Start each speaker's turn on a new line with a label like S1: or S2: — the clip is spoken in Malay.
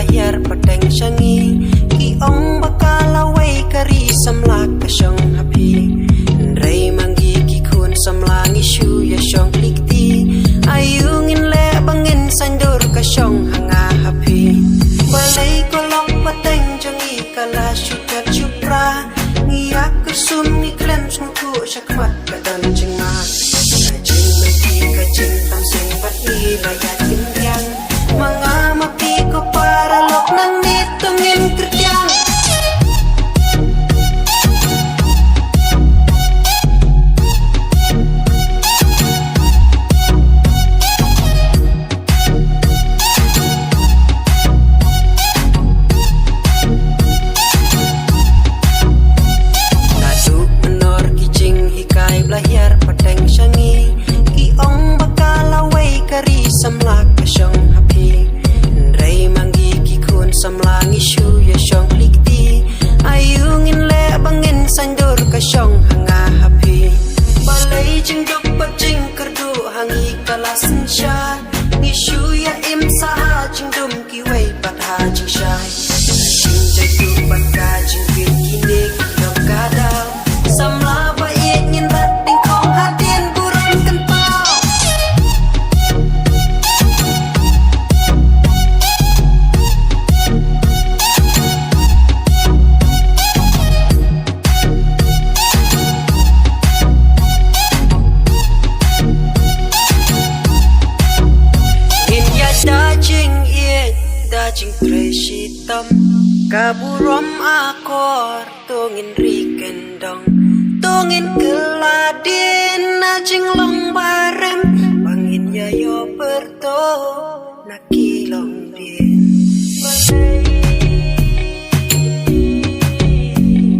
S1: lahir padang syangi kiong bakalaway kari samlak kasyong hapi Ndray manggi kikun samlang isu ya syong likti ayungin le bangin sandur kasyong hanga hapi balay kolok pateng jangi kala syukat syupra ngiyak kusum ngiklem sungku syakmat kadan jengma kajing nanti kajing tamsing pati layat kintiang mangamapi ko para lok nang nitungin kerjang lahir padang syangi kiong bakalaway kari samlak kasyong hapi Ndray manggi kikun samlang isu ya syong likti ayungin le bangin sandur kasyong hanga hapi balay jengdok pajing kerdu hangi kalasin syah isu ya im saha jengdum kiway patha jing syai jing jadu patka jing bin kini kidok kadal samla baik ngin dajing tresitam kaburom akor tungin rikendong tungin keladin najing long barem bangin yayo berto naki